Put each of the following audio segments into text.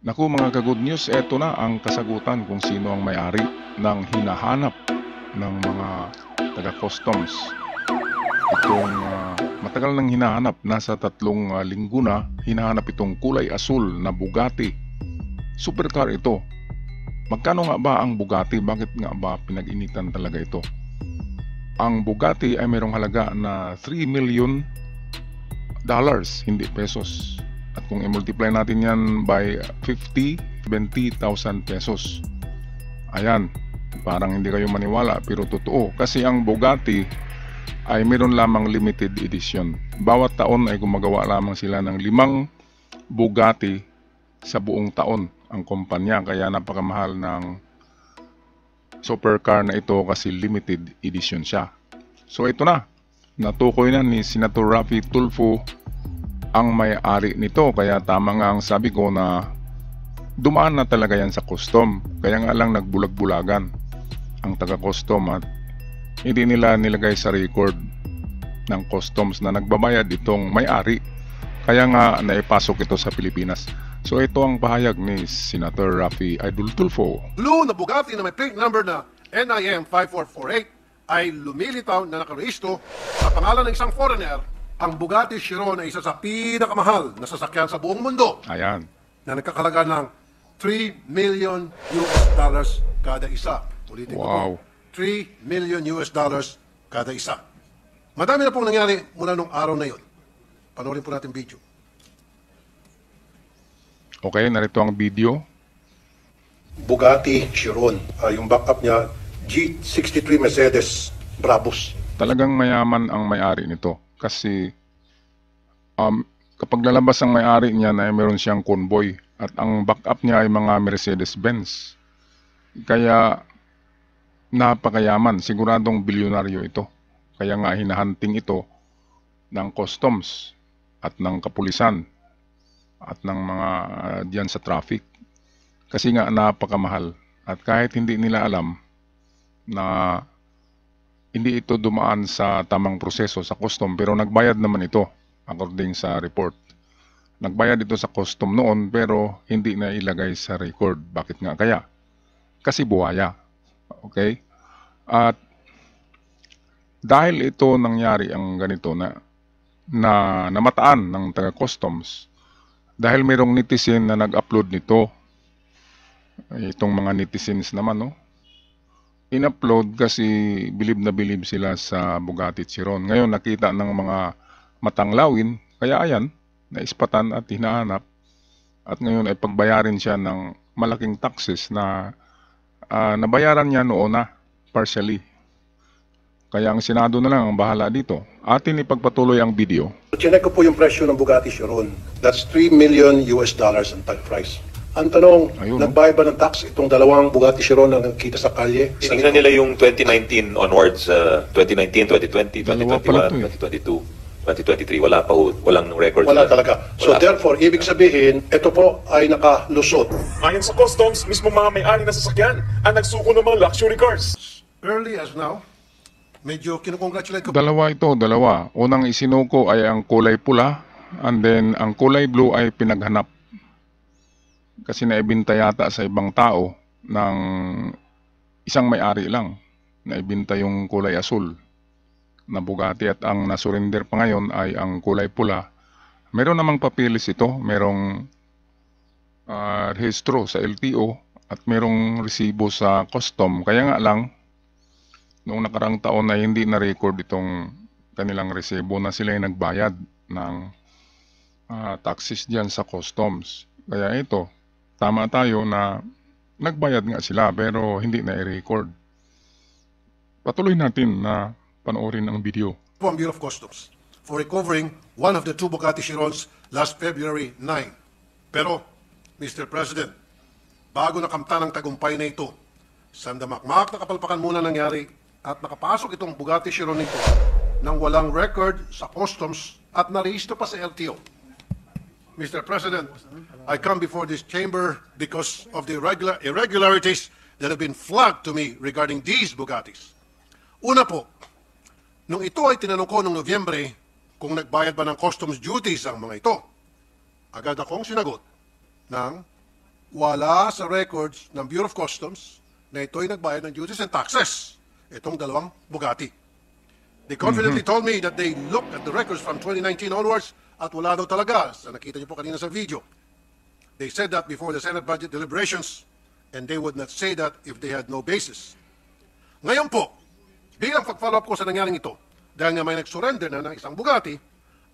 Naku mga ka-good news, eto na ang kasagutan kung sino ang may-ari ng hinahanap ng mga taga-customs. Itong matagal nang hinahanap, nasa 3 linggo na hinahanap itong kulay asul na Bugatti. Supercar ito. Magkano nga ba ang Bugatti? Bakit nga ba pinag-initan talaga ito? Ang Bugatti ay mayroong halaga na $3 million, hindi pesos. At kung i-multiply natin yan by 70,000 pesos. Ayan, parang hindi kayo maniwala pero totoo. Kasi ang Bugatti ay meron lamang limited edition. Bawat taon ay gumagawa lamang sila ng 5 Bugatti sa buong taon ang kumpanya. Kaya napakamahal ng supercar na ito kasi limited edition siya. So ito na, natukoy na ni Senator Raffy Tulfo ang may-ari nito, kaya tama nga ang sabi ko na dumaan na talaga yan sa custom. Kaya nga lang nagbulag-bulagan ang taga-custom at hindi nila nilagay sa record ng customs na nagbabayad itong may-ari. Kaya nga naipasok ito sa Pilipinas. So ito ang pahayag ni Senator Raffy Idol Tulfo. Blue na Bugatti na may plate number na NIM 5448 ay lumilitaw na nakarehistro sa pangalan ng isang foreigner. Ang Bugatti Chiron ay isa sa pinakamahal na sasakyan sa buong mundo. Ayan. Na nagkakalaga ng $3 million US kada isa. Ulitin Wow. ko po, $3 million US kada isa. Madami na pong nangyari mula nung araw na yun. Panoorin po natin video. Okay, narito ang video. Bugatti Chiron, yung backup niya, G63 Mercedes Brabus. Talagang mayaman ang may-ari nito. Kasi kapag lalabas ang may-ari niya na meron siyang convoy at ang backup niya ay mga Mercedes-Benz. Kaya napakayaman, siguradong bilyonaryo ito. Kaya nga hinahunting ito ng customs at ng kapulisan at ng mga diyan sa traffic. Kasi nga napakamahal at kahit hindi nila alam na hindi ito dumaan sa tamang proseso sa custom pero nagbayad naman ito according sa report. Nagbayad ito sa custom noon pero hindi na ilagay sa record. Bakit nga kaya? Kasi buwaya. Okay? At dahil ito nangyari ang ganito na namataan ng taga-customs dahil mayroong netizen na nag-upload nito. Itong mga netizens naman, no? In-upload kasi bilib na bilib sila sa Bugatti Chiron. Ngayon nakita ng mga matanglawin, kaya ayan, naispatan at hinahanap. At ngayon ay pagbayarin siya ng malaking taxes na nabayaran niya noon na partially. Kaya ang Senado na lang ang bahala dito. Atin ipagpatuloy ang video. Chinek ko po yung presyo ng Bugatti Chiron. That's $3 million US ang tag price. Ang tanong, Ayun, nagbayad ba ng tax itong dalawang Bugatti Chiron na nakita sa kalye? Tinignan nila yung 2019 onwards, 2019, 2020, Dalawa pala 2021, ito 2022, 2023. Wala pa ho, walang record. Wala talaga. So therefore, ibig sabihin, ito po ay nakalusot. Ayon sa customs, mismo mga may-ari na sasakyan ang nagsuko ng mga luxury cars. Early as now, medyo kinukongratulate ko. Dalawa. Unang isinuko ay ang kulay pula and then ang kulay blue ay pinaghanap. Kasi naibinta yata sa ibang tao ng isang may-ari lang. Naibinta yung kulay asul na Bugatti at ang nasurrender pa ngayon ay ang kulay pula. Meron namang papilis ito, merong rehistro sa LTO at merong resibo sa custom. Kaya nga lang, noong nakarang taon na hindi na-record itong kanilang resibo na sila ay nagbayad ng taxes diyan sa customs. Kaya ito, tama tayo na nagbayad nga sila pero hindi na i-record. Patuloy natin na panoorin ang video. Po ang Bureau of Customs for recovering one of the 2 Bugatti Chirons last February 9. Pero, Mr. President, bago nakamtan ang tagumpay na ito, sandamakmak na kapalpakan muna nangyari at nakapasok itong Bugatti Chiron nito nang walang record sa customs at narehistro pa sa LTO. Mr. President, I come before this chamber because of the irregularities that have been flagged to me regarding these Bugattis. Una po, nung ito ay tinanong ko noong Nobyembre kung nagbayad ba ng customs duties ang mga ito, agad akong sinagot ng wala sa records ng Bureau of Customs na ito'y nagbayad ng duties and taxes. Itong dalawang Bugatti. They confidently told me that they looked at the records from 2019 onwards at wala daw talaga. Sa nakita niyo po kanina sa video. They said that before the Senate budget deliberations and they would not say that if they had no basis. Ngayon po, bilang pag-follow up ko sa nangyaring ito, dahil nga may nag-surrender na ng isang Bugatti,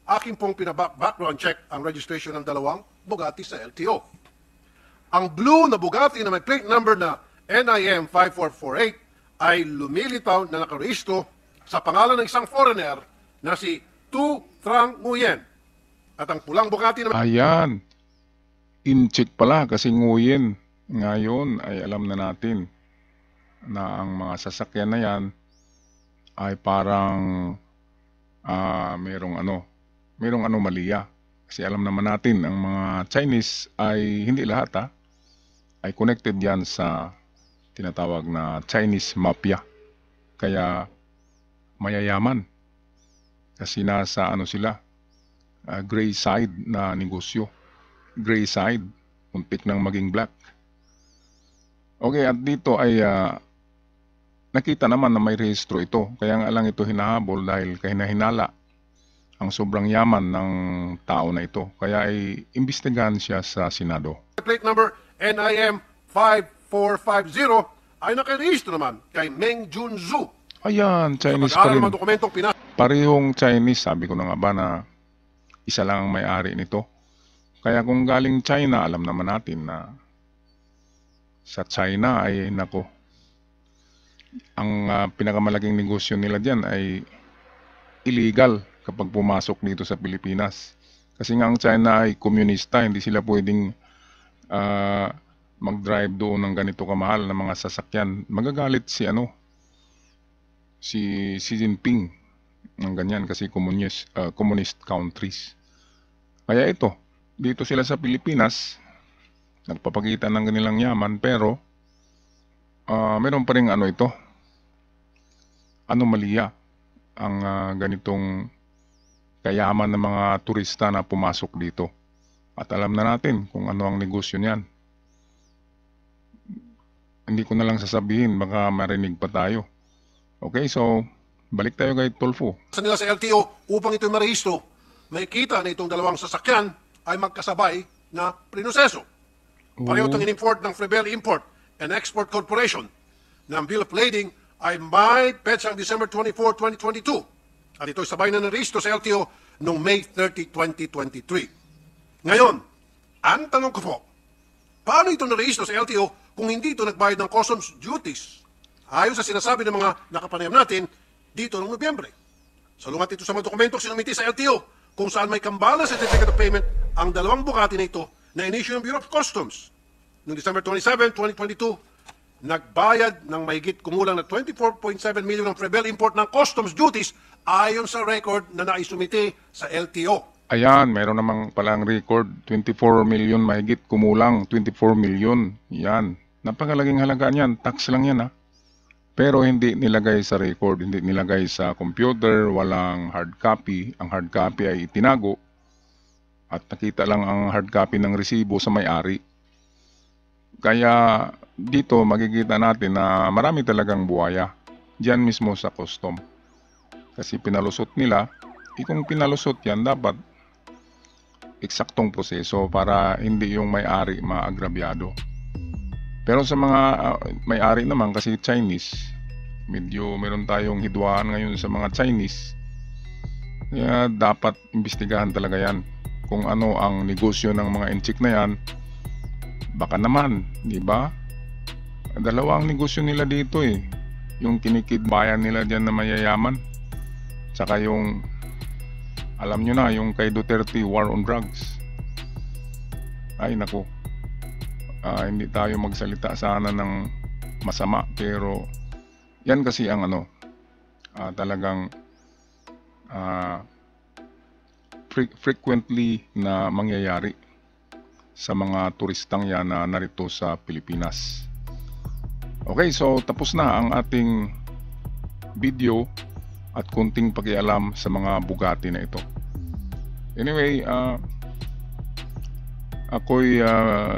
aking pong background check ang registration ng dalawang Bugatti sa LTO. Ang blue na Bugatti na may plate number na NIM 5448 ay lumilitaw na nakarehistro sa pangalan ng isang foreigner na si Tu Trang Nguyen. At ang pulang Bugatti na Ayan. In-check pala kasi Nguyen. Ngayon ay alam na natin na ang mga sasakyan na yan ay parang merong anomalya. Kasi alam naman natin ang mga Chinese ay hindi lahat ay connected yan sa tinatawag na Chinese mafia. Kaya mayayaman. Kasi nasa sila, gray side na negosyo. Gray side, muntik nang maging black. Okay, at dito ay nakita naman na may rehistro ito. Kaya nga lang ito hinahabol dahil kahinahinala ang sobrang yaman ng tao na ito. Kaya ay imbestigahan siya sa Senado. plate number NIM 5450 ay nakarehistro naman kay Meng Junzu. Ayan, Chinese pa rin. Dokumentong Parehong Chinese, sabi ko na nga ba na isa lang ang may-ari nito. Kaya kung galing China, alam naman natin na sa China ay ang pinakamalaking negosyo nila dyan ay illegal kapag pumasok dito sa Pilipinas. Kasi nga ang China ay komunista, hindi sila pwedeng mag-drive doon ng ganito kamahal na mga sasakyan. Magagalit si Xi Jinping ng ganyan kasi communist countries. Kaya dito sila sa Pilipinas, nagpapakita ng kanilang yaman, pero meron pa rin anomalya ang ganitong kayaman ng mga turista na pumasok dito. At alam na natin kung ano ang negosyo niyan. Hindi ko na lang sasabihin, baka marinig pa tayo. Okay, so balik tayo kay Tulfo. Sa nila sa LTO upang ito'y marehistro, may kita na itong dalawang sasakyan ay magkasabay na prinoseso. Pareho itong in-import ng Frebel Import and Export Corporation na ang bill of lading ay may petsang December 24, 2022. At ito'y sabay na narehistro sa LTO noong May 30, 2023. Ngayon, ang tanong ko po, paano ito narehistro sa LTO kung hindi ito nagbayad ng customs duties? Ayon sa sinasabi ng mga nakapanayam natin dito noong Nobyembre. Salungat ito sa mga dokumentong sinumiti sa LTO kung saan may kambala certificate of payment ang dalawang Bugatti na ito na in-issue ng Bureau of Customs. Noong December 27, 2022, nagbayad ng mahigit kumulang na 24.7 million ng Frebel Import ng customs duties ayon sa record na naisumiti sa LTO. Ayan, meron namang palang record, 24 million mahigit kumulang, 24 million. Yan, napakalaking halaga niyan, tax lang yan Pero hindi nilagay sa record, hindi nilagay sa computer, walang hard copy. Ang hard copy ay itinago at nakita lang ang hard copy ng resibo sa may-ari. Kaya dito makikita natin na marami talagang buwaya diyan mismo sa custom. Kasi pinalusot nila, kung pinalusot yan dapat eksaktong proseso para hindi yung may-ari maagrabyado. Pero sa mga may-ari naman kasi Chinese, medyo meron tayong hidwaan ngayon sa mga Chinese. Kaya dapat imbestigahan talaga yan kung ano ang negosyo ng mga inchik na yan. Baka naman, di ba? Dalawa ang negosyo nila dito Yung kinikidbayan nila dyan na mayayaman. Tsaka yung, alam nyo na, yung kay Duterte, war on drugs. Ay nako. Hindi tayo magsalita sana ng masama, pero yan kasi ang talagang frequently na mangyayari sa mga turistang yan na narito sa Pilipinas. Okay, so tapos na ang ating video at kunting pakialam sa mga Bugatti na ito. Anyway, ako'y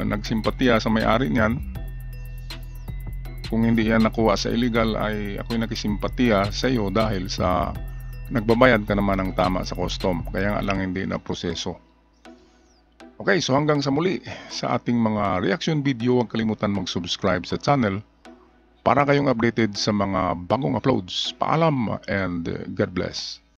nagsimpatiya sa may-ari niyan. Kung hindi yan nakuha sa illegal ay ako'y nakisimpatiya sa iyo dahil sa nagbabayad ka naman ng tama sa custom. Kaya nga lang hindi na proseso. Okay, so hanggang sa muli sa ating mga reaction video, huwag kalimutan mag-subscribe sa channel para kayong updated sa mga bagong uploads. Paalam and God bless.